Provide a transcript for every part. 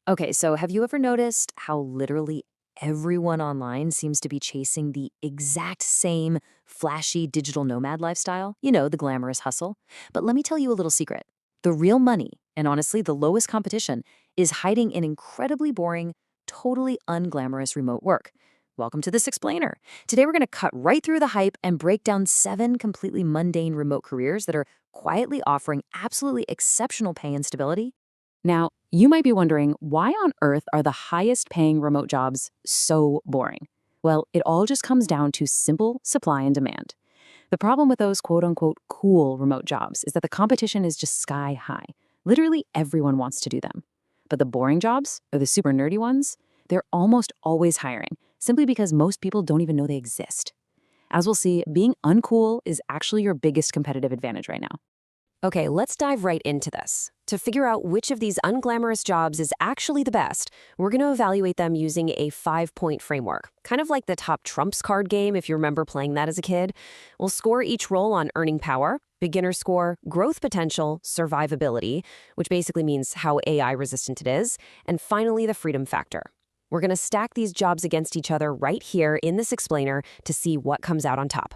Okay, so have you ever noticed how literally everyone online seems to be chasing the exact same flashy digital nomad lifestyle? You know, the glamorous hustle. But let me tell you a little secret. The real money, and honestly, the lowest competition, is hiding in incredibly boring, totally unglamorous remote work. Welcome to This Explainer. Today, we're going to cut right through the hype and break down 7 completely mundane remote careers that are quietly offering absolutely exceptional pay and stability. Now, you might be wondering, why on earth are the highest paying remote jobs so boring? Well, it all just comes down to simple supply and demand. The problem with those quote unquote cool remote jobs is that the competition is just sky high. Literally everyone wants to do them. But the boring jobs, or the super nerdy ones, they're almost always hiring, simply because most people don't even know they exist. As we'll see, being uncool is actually your biggest competitive advantage right now. Okay, let's dive right into this. To figure out which of these unglamorous jobs is actually the best, we're going to evaluate them using a 5-point framework, kind of like the top trumps card game if you remember playing that as a kid. We'll score each role on earning power, beginner score, growth potential, survivability, which basically means how AI resistant it is, and finally the freedom factor. We're going to stack these jobs against each other right here in this explainer to see what comes out on top.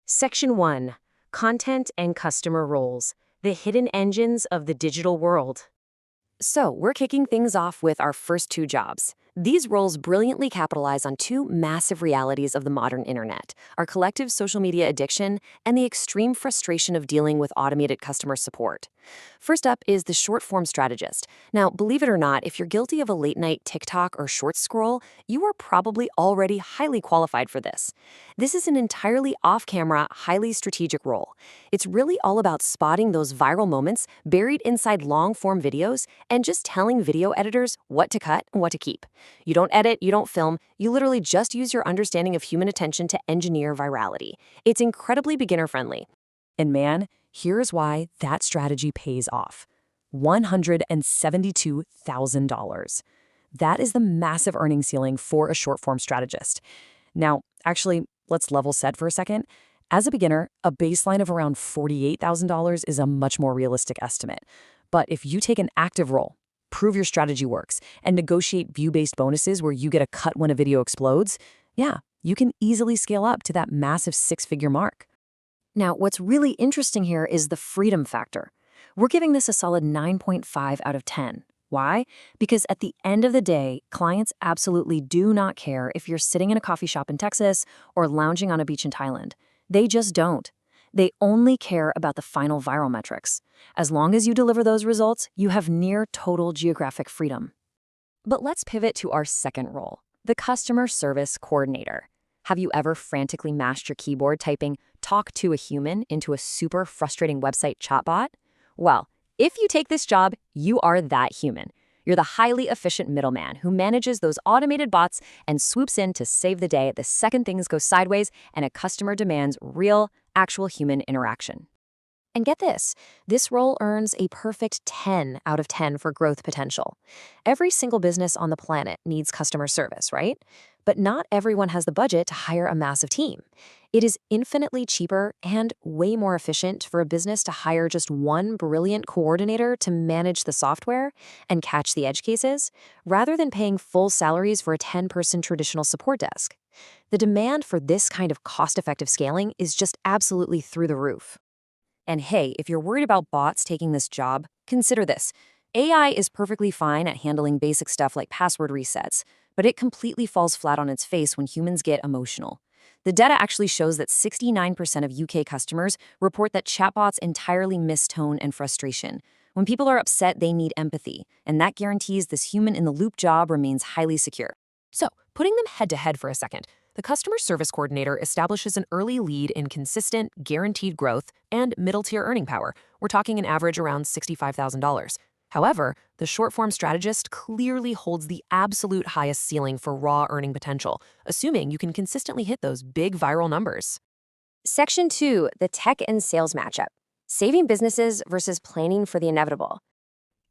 Section 1. Content and customer roles, the hidden engines of the digital world. So, we're kicking things off with our first 2 jobs. These roles brilliantly capitalize on 2 massive realities of the modern internet: our collective social media addiction and the extreme frustration of dealing with automated customer support. First up is the short-form strategist. Now, believe it or not, if you're guilty of a late-night TikTok or short scroll, you are probably already highly qualified for this. This is an entirely off-camera, highly strategic role. It's really all about spotting those viral moments buried inside long-form videos and just telling video editors what to cut and what to keep. You don't edit, you don't film, you literally just use your understanding of human attention to engineer virality. It's incredibly beginner-friendly. And man, here's why that strategy pays off. $172,000. That is the massive earning ceiling for a short-form strategist. Now, actually, let's level set for a second. As a beginner, a baseline of around $48,000 is a much more realistic estimate. But if you take an active role, prove your strategy works, and negotiate view-based bonuses where you get a cut when a video explodes, yeah, you can easily scale up to that massive 6-figure mark. Now, what's really interesting here is the freedom factor. We're giving this a solid 9.5 out of 10. Why? Because at the end of the day, clients absolutely do not care if you're sitting in a coffee shop in Texas or lounging on a beach in Thailand. They just don't. They only care about the final viral metrics. As long as you deliver those results, you have near total geographic freedom. But let's pivot to our second role, the customer service coordinator. Have you ever frantically mashed your keyboard typing "talk to a human" into a super frustrating website chatbot? Well, if you take this job, you are that human. You're the highly efficient middleman who manages those automated bots and swoops in to save the day the second things go sideways and a customer demands real, actual human interaction. And get this role earns a perfect 10 out of 10 for growth potential. Every single business on the planet needs customer service, right? But not everyone has the budget to hire a massive team. It is infinitely cheaper and way more efficient for a business to hire just one brilliant coordinator to manage the software and catch the edge cases, rather than paying full salaries for a 10-person traditional support desk. The demand for this kind of cost-effective scaling is just absolutely through the roof. And hey, if you're worried about bots taking this job, consider this. AI is perfectly fine at handling basic stuff like password resets, but it completely falls flat on its face when humans get emotional. The data actually shows that 69% of UK customers report that chatbots entirely miss tone and frustration. When people are upset, they need empathy, and that guarantees this human-in-the-loop job remains highly secure. So, putting them head-to-head for a second, the customer service coordinator establishes an early lead in consistent, guaranteed growth and middle-tier earning power. We're talking an average around $65,000. However, the short-form strategist clearly holds the absolute highest ceiling for raw earning potential, assuming you can consistently hit those big viral numbers. Section 2, the tech and sales matchup. Saving businesses versus planning for the inevitable.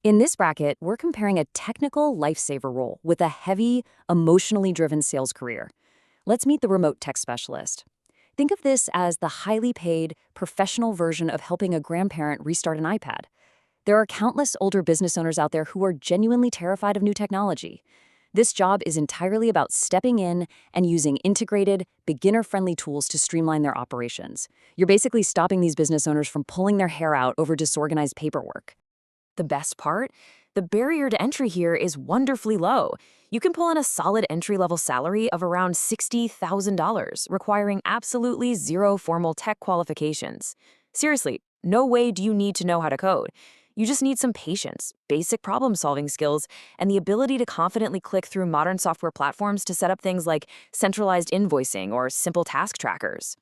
In this bracket, we're comparing a technical lifesaver role with a heavy, emotionally driven sales career. Let's meet the remote tech specialist. Think of this as the highly paid, professional version of helping a grandparent restart an iPad. There are countless older business owners out there who are genuinely terrified of new technology. This job is entirely about stepping in and using integrated, beginner-friendly tools to streamline their operations. You're basically stopping these business owners from pulling their hair out over disorganized paperwork. The best part? The barrier to entry here is wonderfully low. You can pull in a solid entry-level salary of around $60,000, requiring absolutely zero formal tech qualifications. Seriously, no way do you need to know how to code. You just need some patience, basic problem-solving skills, and the ability to confidently click through modern software platforms to set up things like centralized invoicing or simple task trackers.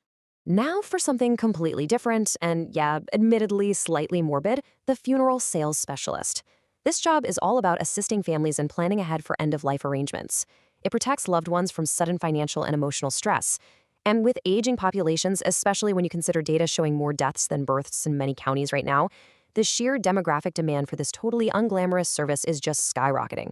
Now for something completely different and, yeah, admittedly slightly morbid, the funeral sales specialist. This job is all about assisting families in planning ahead for end-of-life arrangements. It protects loved ones from sudden financial and emotional stress. And with aging populations, especially when you consider data showing more deaths than births in many counties right now, the sheer demographic demand for this totally unglamorous service is just skyrocketing.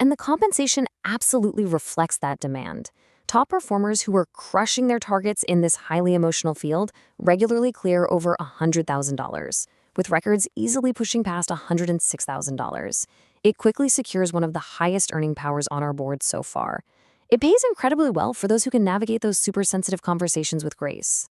And the compensation absolutely reflects that demand. Top performers who are crushing their targets in this highly emotional field regularly clear over $100,000, with records easily pushing past $106,000. It quickly secures one of the highest earning powers on our board so far. It pays incredibly well for those who can navigate those super sensitive conversations with grace.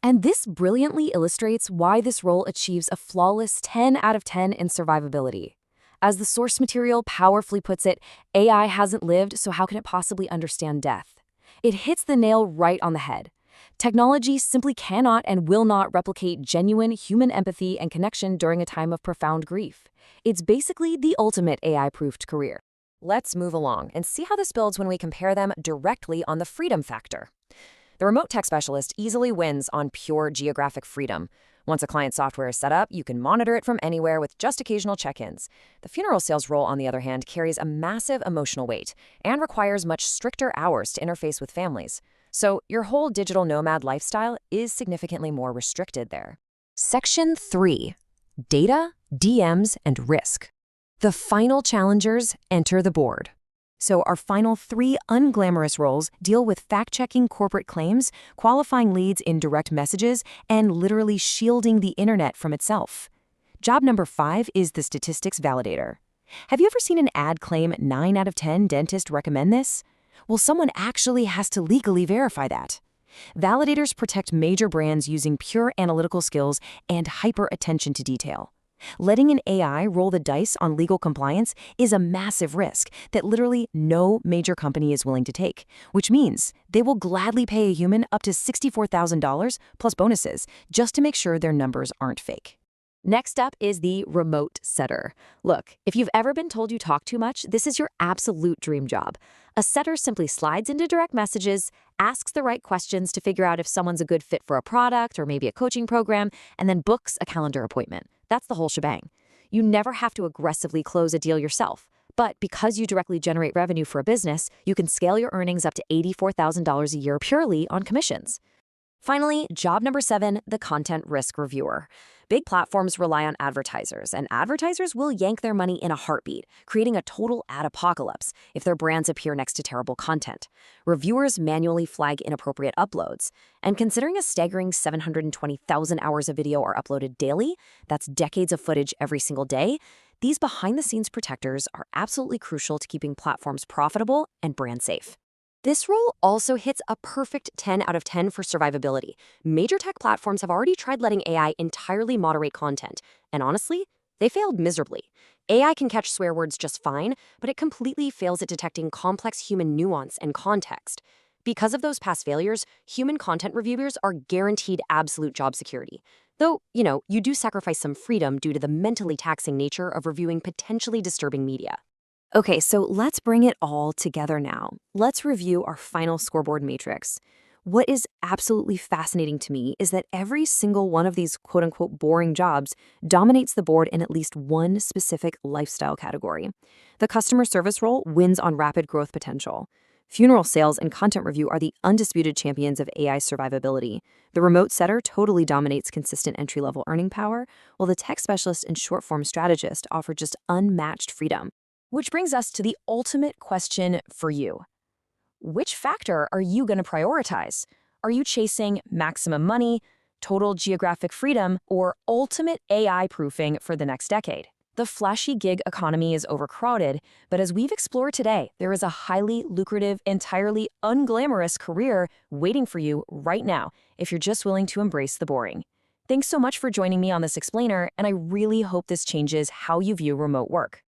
And this brilliantly illustrates why this role achieves a flawless 10 out of 10 in survivability. As the source material powerfully puts it, AI hasn't lived, so how can it possibly understand death? It hits the nail right on the head. Technology simply cannot and will not replicate genuine human empathy and connection during a time of profound grief. It's basically the ultimate AI-proofed career. Let's move along and see how this builds when we compare them directly on the freedom factor. The remote tech specialist easily wins on pure geographic freedom. Once a client software is set up, you can monitor it from anywhere with just occasional check-ins. The funeral sales role, on the other hand, carries a massive emotional weight and requires much stricter hours to interface with families. So your whole digital nomad lifestyle is significantly more restricted there. Section 3. Data, DMs, and risk. The final challengers enter the board. So our final 3 unglamorous roles deal with fact-checking corporate claims, qualifying leads in direct messages, and literally shielding the internet from itself. Job number 5 is the statistics validator. Have you ever seen an ad claim 9 out of 10 dentists recommend this? Well, someone actually has to legally verify that. Validators protect major brands using pure analytical skills and hyper attention to detail. Letting an AI roll the dice on legal compliance is a massive risk that literally no major company is willing to take, which means they will gladly pay a human up to $64,000 plus bonuses just to make sure their numbers aren't fake. Next up is the remote setter. Look, if you've ever been told you talk too much, this is your absolute dream job. A setter simply slides into direct messages, asks the right questions to figure out if someone's a good fit for a product or maybe a coaching program, and then books a calendar appointment. That's the whole shebang. You never have to aggressively close a deal yourself. But because you directly generate revenue for a business, you can scale your earnings up to $84,000 a year purely on commissions. Finally, job number 7, the content risk reviewer. Big platforms rely on advertisers, and advertisers will yank their money in a heartbeat, creating a total ad apocalypse if their brands appear next to terrible content. Reviewers manually flag inappropriate uploads, and considering a staggering 720,000 hours of video are uploaded daily, that's decades of footage every single day, these behind-the-scenes protectors are absolutely crucial to keeping platforms profitable and brand safe. This role also hits a perfect 10 out of 10 for survivability. Major tech platforms have already tried letting AI entirely moderate content, and honestly, they failed miserably. AI can catch swear words just fine, but it completely fails at detecting complex human nuance and context. Because of those past failures, human content reviewers are guaranteed absolute job security. Though, you do sacrifice some freedom due to the mentally taxing nature of reviewing potentially disturbing media. Okay, so let's bring it all together now. Let's review our final scoreboard matrix. What is absolutely fascinating to me is that every single one of these quote-unquote boring jobs dominates the board in at least one specific lifestyle category. The customer service role wins on rapid growth potential. Funeral sales and content review are the undisputed champions of AI survivability. The remote setter totally dominates consistent entry-level earning power, while the tech specialist and short-form strategist offer just unmatched freedom. Which brings us to the ultimate question for you. Which factor are you going to prioritize? Are you chasing maximum money, total geographic freedom, or ultimate AI proofing for the next decade. The flashy gig economy is overcrowded, but as we've explored today, there is a highly lucrative, entirely unglamorous career waiting for you right now if you're just willing to embrace the boring. Thanks so much for joining me on this explainer, and I really hope this changes how you view remote work.